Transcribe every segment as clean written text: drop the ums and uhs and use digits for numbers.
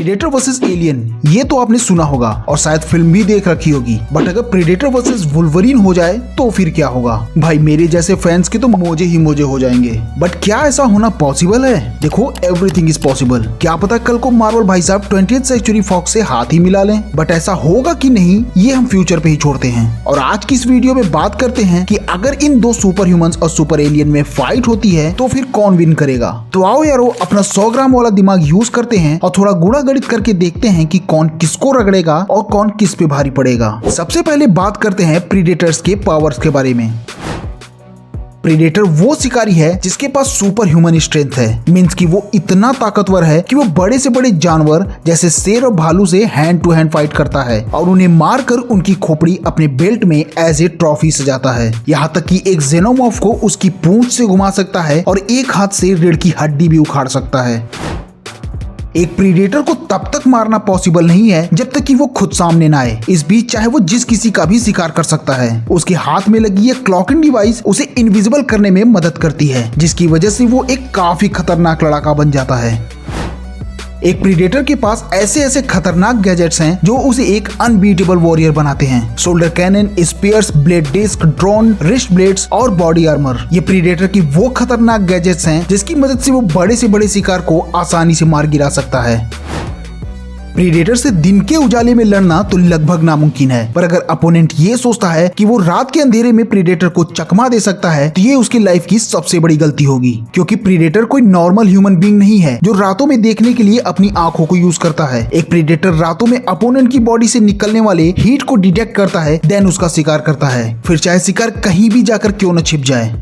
Predator versus alien, ये तो आपने सुना होगा और शायद फिल्म भी देख रखी होगी। बट अगर प्रीडेटर वर्सेस वुल्वरीन हो जाए तो फिर क्या होगा? भाई मेरे जैसे फैंस के तो मोजे ही मोजे हो जाएंगे। बट क्या ऐसा होना पॉसिबल है? देखो, एवरीथिंग इज पॉसिबल। क्या पता कल को मार्वल भाई साहब 20th सेंचुरी फॉक्स से हाथ ही मिला लें। बट ऐसा होगा कि नहीं, ये हम फ्यूचर पे ही छोड़ते हैं। और आज की इस वीडियो में बात करते हैं कि अगर इन दो सुपर ह्यूमंस और सुपर एलियन में फाइट होती है तो फिर कौन विन करेगा। तो आओ यारो, अपना 100 ग्राम वाला दिमाग यूज करते हैं और थोड़ा गुणा गणित करके देखते हैं कि कौन किसको रगड़ेगा और कौन किस पे भारी पड़ेगा। सबसे पहले बात करते हैं प्रीडेटर्स के पावर्स के बारे में। प्रीडेटर वो शिकारी है जिसके पास सुपर ह्यूमन स्ट्रेंथ है। मींस कि वो इतना ताकतवर है कि वो बड़े से बड़े जानवर जैसे शेर और भालू से हैंड टू हैंड फाइट करता है और उन्हें मारकर उनकी खोपड़ी अपने बेल्ट में एज ए ट्रॉफी सजाता है। यहाँ तक कि एक जेनोमॉर्फ को उसकी पूंछ से घुमा सकता है और एक हाथ से रीढ़ की हड्डी भी उखाड़ सकता है। एक प्रीडेटर को तब तक मारना पॉसिबल नहीं है जब तक कि वो खुद सामने ना आए। इस बीच चाहे वो जिस किसी का भी शिकार कर सकता है। उसके हाथ में लगी ये क्लॉकिंग डिवाइस उसे इनविजिबल करने में मदद करती है, जिसकी वजह से वो एक काफी खतरनाक लड़ाका बन जाता है। एक प्रीडेटर के पास ऐसे ऐसे खतरनाक गैजेट्स हैं जो उसे एक अनबीटेबल वॉरियर बनाते हैं। Shoulder cannon, spears, blade disc, drone, wrist blades और बॉडी आर्मर। ये प्रीडेटर की वो खतरनाक गैजेट्स हैं जिसकी मदद से वो बड़े से बड़े शिकार को आसानी से मार गिरा सकता है। प्रीडेटर से दिन के उजाले में लड़ना तो लगभग नामुमकिन है, पर अगर अपोनेंट ये सोचता है कि वो रात के अंधेरे में प्रीडेटर को चकमा दे सकता है तो ये उसकी लाइफ की सबसे बड़ी गलती होगी। क्योंकि प्रीडेटर कोई नॉर्मल ह्यूमन बीइंग नहीं है जो रातों में देखने के लिए अपनी आंखों को यूज करता है। एक प्रीडेटर रातों में अपोनेंट की बॉडी से निकलने वाले हीट को डिटेक्ट करता है, देन उसका शिकार करता है, फिर चाहे शिकार कहीं भी जाकर क्यों न छिप जाए।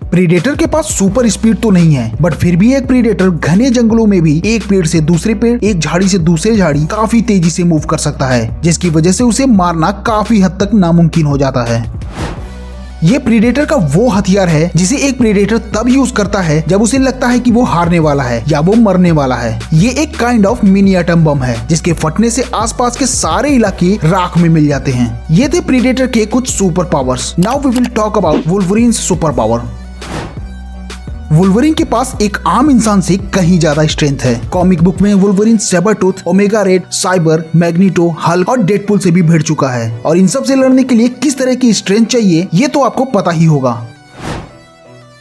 प्रीडेटर के पास सुपर स्पीड तो नहीं है, बट फिर भी एक प्रीडेटर घने जंगलों में भी एक पेड़ से दूसरे पेड़, एक झाड़ी से दूसरे झाड़ी काफी तेजी से मूव कर सकता है, जिसकी वजह से उसे मारना काफी हद तक नामुमकिन हो जाता है। ये प्रीडेटर का वो हथियार है जिसे एक प्रीडेटर तब यूज करता है जब उसे लगता है कि वो हारने वाला है या वो मरने वाला है। ये एक kind of mini atom bomb है जिसके फटने से आसपास के सारे इलाके राख में मिल जाते हैं। ये थे प्रीडेटर के कुछ super powers. Now we will talk about Wolverine's super power. Wolverine के पास एक आम इंसान से कहीं ज्यादा स्ट्रेंथ है। कॉमिक बुक में Wolverine sabretooth, omega red, cyber, magneto, Hulk और डेडपुल से भी भिड़ चुका है और इन सब से लड़ने के लिए किस तरह की स्ट्रेंथ चाहिए ये तो आपको पता ही होगा।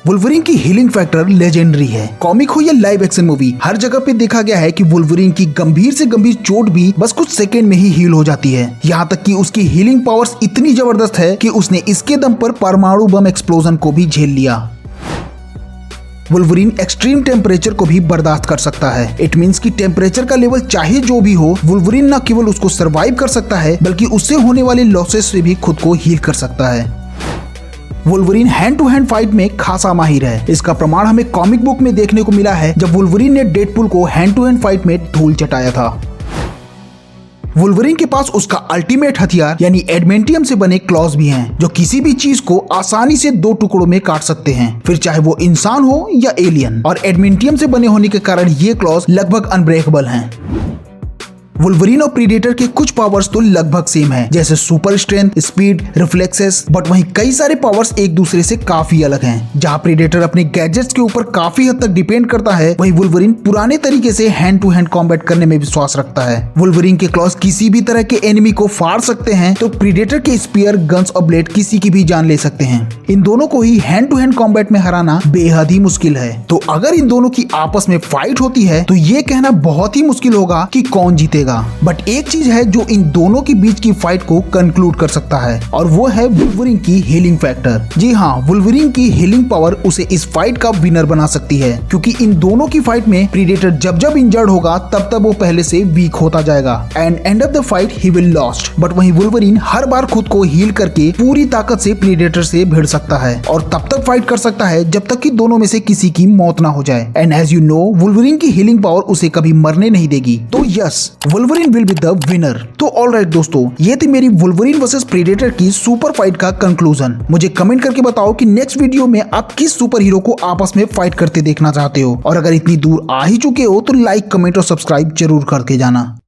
वुल्वरीन की हीलिंग फैक्टर लेजेंडरी है। कॉमिक हो या लाइव एक्शन मूवी, हर जगह पे देखा गया है कि वुल्वरीन की गंभीर से गंभीर चोट भी बस कुछ सेकंड में ही हील हो जाती है। यहाँ तक कि उसकी हीलिंग पावर्स इतनी जबरदस्त है कि उसने इसके दम पर परमाणु बम एक्सप्लोजन को भी झेल लिया। वुल्वरीन एक्सट्रीम टेम्परेचर को भी बर्दाश्त कर सकता है। इट मींस कि टेम्परेचर का लेवल चाहे जो भी हो, वुल्वरीन न केवल उसको सरवाइव कर सकता है बल्कि उससे होने वाले लॉसेस से भी खुद को हील कर सकता है। Wolverine hand to hand fight में खासा माहिर है। इसका प्रमाण हमें कॉमिक बुक में देखने को मिला है जब वुल्वरीन ने डेडपुल को हैंड टू हैंड फाइट में धूल चटाया था। वुल्वरीन के पास उसका अल्टीमेट हथियार यानी एडमेंटियम से बने क्लॉज भी हैं जो किसी भी चीज को आसानी से दो टुकड़ों में काट सकते हैं, फिर चाहे वो इंसान हो या एलियन। और एडमेंटियम से बने होने के कारण ये क्लॉज लगभग अनब्रेकेबल हैं। वुल्वरीन और प्रीडेटर के कुछ पावर्स तो लगभग सेम है, जैसे super strength, speed, reflexes, but वहीं कई सारे पावर्स एक दूसरे से काफी अलग हैं। जहां प्रीडेटर अपने गैजेट्स के ऊपर काफी हद तक डिपेंड करता है, वहीं वुल्वरीन पुराने तरीके से हैंड टू हैंड कॉम्बैट करने में विश्वास रखता है। वुल्वरीन के क्लॉज किसी भी तरह के एनिमी को फाड़ सकते हैं, तो प्रीडेटर के स्पीयर, गन्स और ब्लेड किसी की भी जान ले सकते हैं। इन दोनों को ही हैंड टू हैंड कॉम्बैट में हराना बेहद ही मुश्किल है। तो अगर इन दोनों की आपस में फाइट होती है तो ये कहना बहुत ही मुश्किल होगा कि कौन जीतेगा। बट एक चीज है जो इन दोनों के बीच की फाइट को कंक्लूड कर सकता है और वो है वुल्वरीन की हीलिंग फैक्टर। जी हाँ, वुल्वरीन की हीलिंग पावर उसे इस फाइट का विनर बना सकती है, क्योंकि इन दोनों की फाइट में प्रीडेटर जब जब इंजर्ड होगा तब तब वो पहले से वीक होता जाएगा and end of the fight he will lost. But वहीं वुल्वरीन हर बार खुद को हील करके पूरी ताकत से प्रीडेटर से भिड़ सकता है और तब तक फाइट कर सकता है जब तक कि दोनों में से किसी की मौत ना हो जाए। And as you know, Wolverine की हीलिंग पावर उसे कभी मरने नहीं देगी। तो yes, Wolverine will be the winner. तो ऑलराइट दोस्तों, ये थी मेरी वुल्वरीन वर्सेस प्रीडेटर की सुपर फाइट का कंक्लूजन। मुझे कमेंट करके बताओ कि नेक्स्ट वीडियो में आप किस सुपर हीरो को आपस में फाइट करते देखना चाहते हो, और अगर इतनी दूर आ ही चुके हो तो लाइक, कमेंट और सब्सक्राइब जरूर करके जाना।